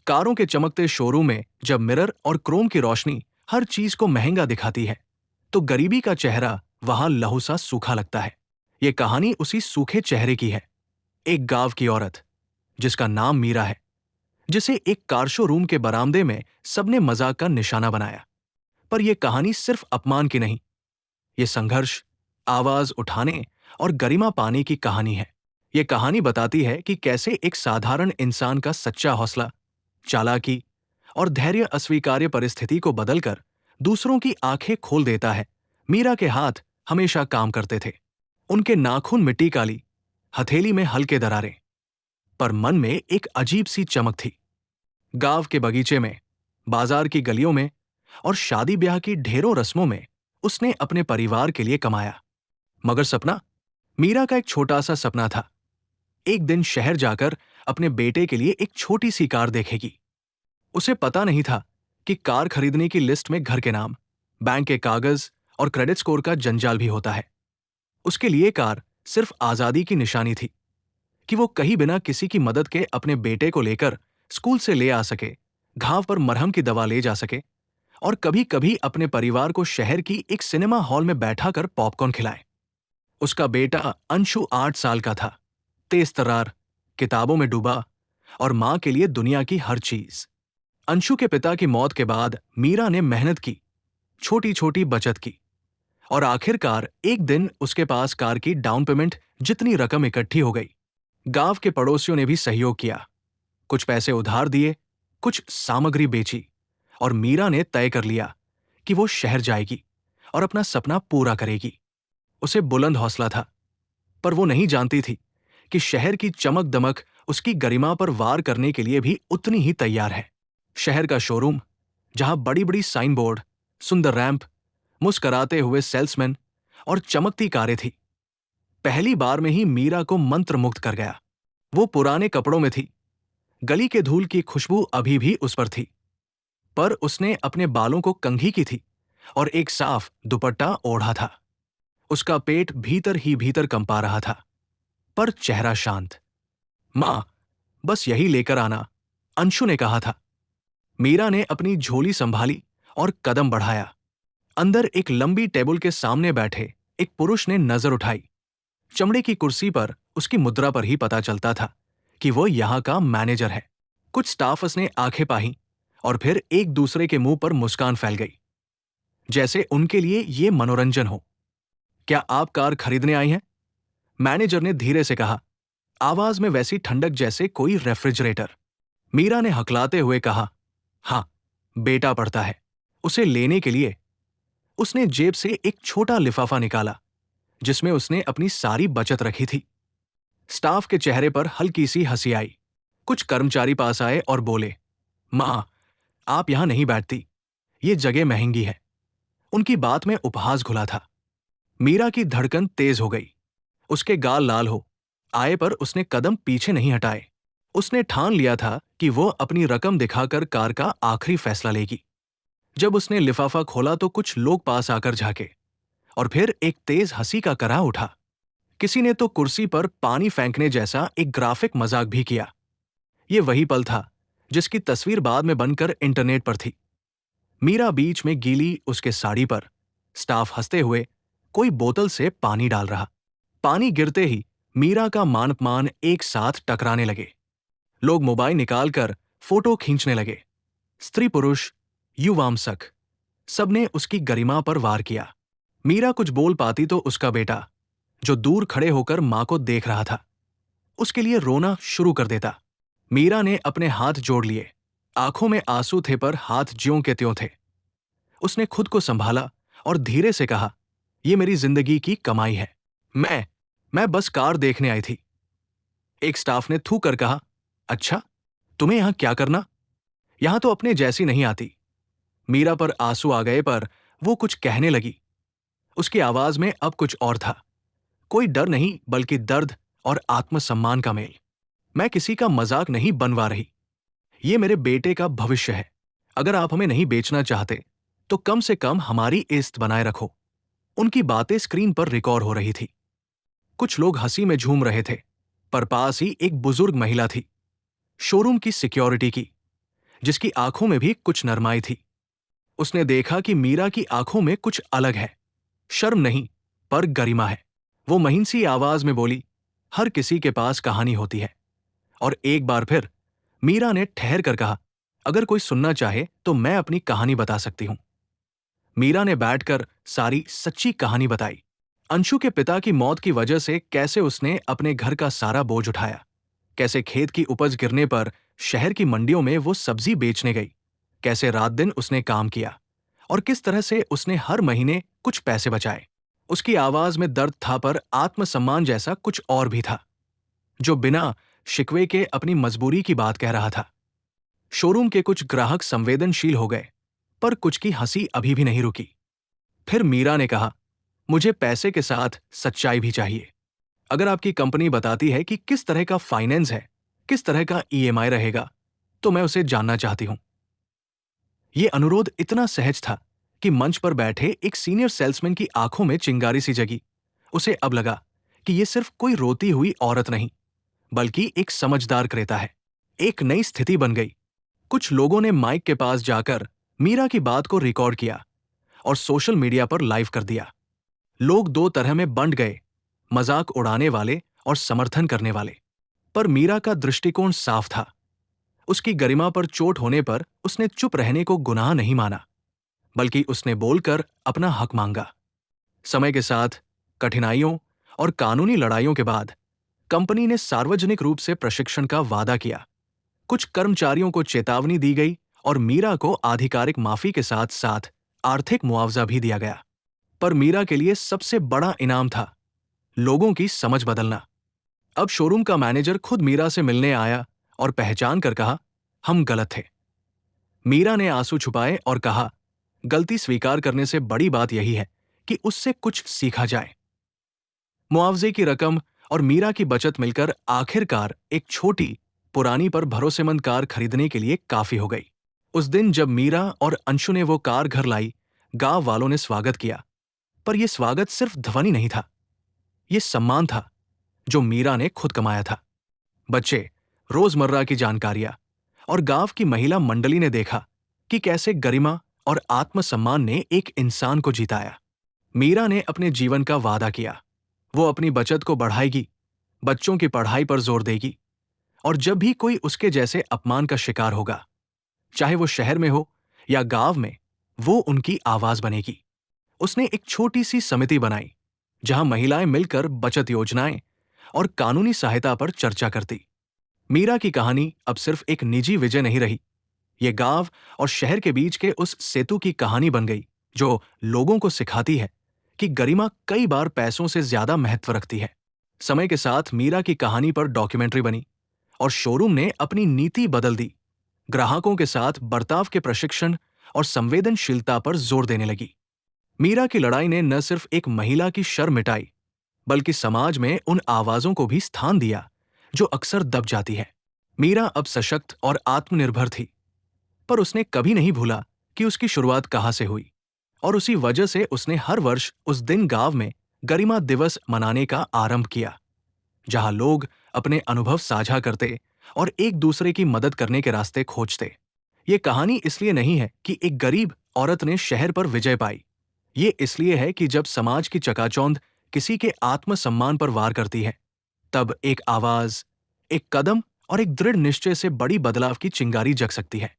कारों के चमकते शोरूम में जब मिरर और क्रोम की रोशनी हर चीज को महंगा दिखाती है, तो गरीबी का चेहरा वहां लहू सा सूखा लगता है। ये कहानी उसी सूखे चेहरे की है। एक गांव की औरत जिसका नाम मीरा है, जिसे एक कार शोरूम के बरामदे में सबने मजाक का निशाना बनाया। पर यह कहानी सिर्फ अपमान की नहीं, ये संघर्ष, आवाज उठाने और गरिमा पाने की कहानी है। ये कहानी बताती है कि कैसे एक साधारण इंसान का सच्चा हौसला, चालाकी और धैर्य अस्वीकार्य परिस्थिति को बदलकर दूसरों की आंखें खोल देता है। मीरा के हाथ हमेशा काम करते थे, उनके नाखून मिट्टी काली, हथेली में हल्के दरारें, पर मन में एक अजीब सी चमक थी। गांव के बगीचे में, बाजार की गलियों में और शादी ब्याह की ढेरों रस्मों में उसने अपने परिवार के लिए कमाया। मगर सपना, मीरा का एक छोटा सा सपना था। एक दिन शहर जाकर अपने बेटे के लिए एक छोटी सी कार देखेगी। उसे पता नहीं था कि कार खरीदने की लिस्ट में घर के नाम, बैंक के कागज और क्रेडिट स्कोर का जंजाल भी होता है। उसके लिए कार सिर्फ आजादी की निशानी थी, कि वो कहीं बिना किसी की मदद के अपने बेटे को लेकर स्कूल से ले आ सके, घाव पर मरहम की दवा ले जा सके और कभी कभी अपने परिवार को शहर की एक सिनेमा हॉल में बैठाकर पॉपकॉर्न खिलाए। उसका बेटा अंशु 8 साल का था, तेज तर्रार, किताबों में डूबा और मां के लिए दुनिया की हर चीज। अंशु के पिता की मौत के बाद मीरा ने मेहनत की, छोटी छोटी बचत की और आखिरकार एक दिन उसके पास कार की डाउन पेमेंट जितनी रकम इकट्ठी हो गई। गांव के पड़ोसियों ने भी सहयोग किया, कुछ पैसे उधार दिए, कुछ सामग्री बेची और मीरा ने तय कर लिया कि वो शहर जाएगी और अपना सपना पूरा करेगी। उसे बुलंद हौसला था, पर वो नहीं जानती थी कि शहर की चमक दमक उसकी गरिमा पर वार करने के लिए भी उतनी ही तैयार है। शहर का शोरूम, जहां बड़ी बड़ी साइन बोर्ड, सुंदर रैंप, मुस्कराते हुए सेल्समैन और चमकती कारें थी, पहली बार में ही मीरा को मंत्रमुग्ध कर गया। वो पुराने कपड़ों में थी, गली के धूल की खुशबू अभी भी उस पर थी, पर उसने अपने बालों को कंघी की थी और एक साफ दुपट्टा ओढ़ा था। उसका पेट भीतर ही भीतर कंपा रहा था, पर चेहरा शांत। मां, बस यही लेकर आना, अंशु ने कहा था। मीरा ने अपनी झोली संभाली और कदम बढ़ाया। अंदर एक लंबी टेबल के सामने बैठे एक पुरुष ने नजर उठाई। चमड़े की कुर्सी पर उसकी मुद्रा पर ही पता चलता था कि वो यहां का मैनेजर है। कुछ स्टाफर्स ने आंखें पाही और फिर एक दूसरे के मुंह पर मुस्कान फैल गई, जैसे उनके लिए ये मनोरंजन हो। क्या आप कार खरीदने आई हैं? मैनेजर ने धीरे से कहा, आवाज में वैसी ठंडक जैसे कोई रेफ्रिजरेटर। मीरा ने हकलाते हुए कहा, हां, बेटा पढ़ता है, उसे लेने के लिए। उसने जेब से एक छोटा लिफाफा निकाला, जिसमें उसने अपनी सारी बचत रखी थी। स्टाफ के चेहरे पर हल्की सी हंसी आई। कुछ कर्मचारी पास आए और बोले, मां, आप यहां नहीं बैठती, ये जगह महंगी है। उनकी बात में उपहास घुला था। मीरा की धड़कन तेज हो गई, उसके गाल लाल हो आए, पर उसने कदम पीछे नहीं हटाए। उसने ठान लिया था कि वो अपनी रकम दिखाकर कार का आखिरी फैसला लेगी। जब उसने लिफाफा खोला तो कुछ लोग पास आकर झांके और फिर एक तेज हंसी का कराह उठा। किसी ने तो कुर्सी पर पानी फेंकने जैसा एक ग्राफिक मजाक भी किया। ये वही पल था जिसकी तस्वीर बाद में बनकर इंटरनेट पर थी। मीरा बीच में गीली उसके साड़ी पर, स्टाफ हंसते हुए कोई बोतल से पानी डाल रहा। पानी गिरते ही मीरा का मान अपमान एक साथ टकराने लगे। लोग मोबाइल निकालकर फोटो खींचने लगे। स्त्री पुरुष, युवामसक, सबने उसकी गरिमा पर वार किया। मीरा कुछ बोल पाती तो उसका बेटा, जो दूर खड़े होकर मां को देख रहा था, उसके लिए रोना शुरू कर देता। मीरा ने अपने हाथ जोड़ लिए, आंखों में आंसू थे पर हाथ ज्यों के त्यों थे। उसने खुद को संभाला और धीरे से कहा, यह मेरी जिंदगी की कमाई है। मैं बस कार देखने आई थी। एक स्टाफ ने थू कर कहा, अच्छा, तुम्हें यहां क्या करना? यहां तो अपने जैसी नहीं आती। मीरा पर आंसू आ गए, पर वो कुछ कहने लगी। उसकी आवाज में अब कुछ और था, कोई डर नहीं बल्कि दर्द और आत्मसम्मान का मेल। मैं किसी का मजाक नहीं बनवा रही, ये मेरे बेटे का भविष्य है। अगर आप हमें नहीं बेचना चाहते तो कम से कम हमारी इज्जत बनाए रखो। उनकी बातें स्क्रीन पर रिकॉर्ड हो रही थी। कुछ लोग हंसी में झूम रहे थे, पर पास ही एक बुजुर्ग महिला थी, शोरूम की सिक्योरिटी की, जिसकी आंखों में भी कुछ नरमाई थी। उसने देखा कि मीरा की आंखों में कुछ अलग है। शर्म नहीं, पर गरिमा है। वो महीन सी आवाज में बोली, हर किसी के पास कहानी होती है। और एक बार फिर मीरा ने ठहर कर कहा, अगर कोई सुनना चाहे तो मैं अपनी कहानी बता सकती हूं। मीरा ने बैठकर सारी सच्ची कहानी बताई। अंशु के पिता की मौत की वजह से कैसे उसने अपने घर का सारा बोझ उठाया, कैसे खेत की उपज गिरने पर शहर की मंडियों में वो सब्जी बेचने गई, कैसे रात दिन उसने काम किया और किस तरह से उसने हर महीने कुछ पैसे बचाए। उसकी आवाज में दर्द था, पर आत्मसम्मान जैसा कुछ और भी था, जो बिना शिकवे के अपनी मजबूरी की बात कह रहा था। शोरूम के कुछ ग्राहक संवेदनशील हो गए, पर कुछ की हंसी अभी भी नहीं रुकी। फिर मीरा ने कहा, मुझे पैसे के साथ सच्चाई भी चाहिए। अगर आपकी कंपनी बताती है कि किस तरह का फाइनेंस है, किस तरह का ईएमआई रहेगा, तो मैं उसे जानना चाहती हूं। यह अनुरोध इतना सहज था कि मंच पर बैठे एक सीनियर सेल्समैन की आंखों में चिंगारी सी जगी। उसे अब लगा कि यह सिर्फ कोई रोती हुई औरत नहीं, बल्कि एक समझदार क्रेता है। एक नई स्थिति बन गई। कुछ लोगों ने माइक के पास जाकर मीरा की बात को रिकॉर्ड किया और सोशल मीडिया पर लाइव कर दिया। लोग दो तरह में बंट गए, मजाक उड़ाने वाले और समर्थन करने वाले। पर मीरा का दृष्टिकोण साफ था। उसकी गरिमा पर चोट होने पर उसने चुप रहने को गुनाह नहीं माना, बल्कि उसने बोलकर अपना हक मांगा। समय के साथ, कठिनाइयों और कानूनी लड़ाइयों के बाद कंपनी ने सार्वजनिक रूप से प्रशिक्षण का वादा किया। कुछ कर्मचारियों को चेतावनी दी गई और मीरा को आधिकारिक माफी के साथ साथ आर्थिक मुआवजा भी दिया गया। पर मीरा के लिए सबसे बड़ा इनाम था लोगों की समझ बदलना। अब शोरूम का मैनेजर खुद मीरा से मिलने आया और पहचान कर कहा, हम गलत थे। मीरा ने आंसू छुपाए और कहा, गलती स्वीकार करने से बड़ी बात यही है कि उससे कुछ सीखा जाए। मुआवजे की रकम और मीरा की बचत मिलकर आखिरकार एक छोटी, पुरानी पर भरोसेमंद कार खरीदने के लिए काफी हो गई। उस दिन जब मीरा और अंशु ने वो कार घर लाई, गांव वालों ने स्वागत किया। पर यह स्वागत सिर्फ ध्वनि नहीं था, यह सम्मान था जो मीरा ने खुद कमाया था। बच्चे, रोजमर्रा की जानकारियां और गांव की महिला मंडली ने देखा कि कैसे गरिमा और आत्मसम्मान ने एक इंसान को जिताया। मीरा ने अपने जीवन का वादा किया, वो अपनी बचत को बढ़ाएगी, बच्चों की पढ़ाई पर जोर देगी, और जब भी कोई उसके जैसे अपमान का शिकार होगा, चाहे वो शहर में हो या गांव में, वो उनकी आवाज बनेगी। उसने एक छोटी सी समिति बनाई जहां महिलाएं मिलकर बचत योजनाएं और कानूनी सहायता पर चर्चा करती। मीरा की कहानी अब सिर्फ एक निजी विजय नहीं रही, ये गांव और शहर के बीच के उस सेतु की कहानी बन गई जो लोगों को सिखाती है कि गरिमा कई बार पैसों से ज्यादा महत्व रखती है। समय के साथ मीरा की कहानी पर डॉक्यूमेंट्री बनी और शोरूम ने अपनी नीति बदल दी। ग्राहकों के साथ बर्ताव के प्रशिक्षण और संवेदनशीलता पर जोर देने लगी। मीरा की लड़ाई ने न सिर्फ एक महिला की शर्म मिटाई, बल्कि समाज में उन आवाजों को भी स्थान दिया जो अक्सर दब जाती है। मीरा अब सशक्त और आत्मनिर्भर थी, पर उसने कभी नहीं भूला कि उसकी शुरुआत कहां से हुई, और उसी वजह से उसने हर वर्ष उस दिन गांव में गरिमा दिवस मनाने का आरंभ किया, जहां लोग अपने अनुभव साझा करते और एक दूसरे की मदद करने के रास्ते खोजते। ये कहानी इसलिए नहीं है कि एक गरीब औरत ने शहर पर विजय पाई। ये इसलिए है कि जब समाज की चकाचौंध किसी के आत्मसम्मान पर वार करती है, तब एक आवाज, एक कदम और एक दृढ़ निश्चय से बड़ी बदलाव की चिंगारी जग सकती है।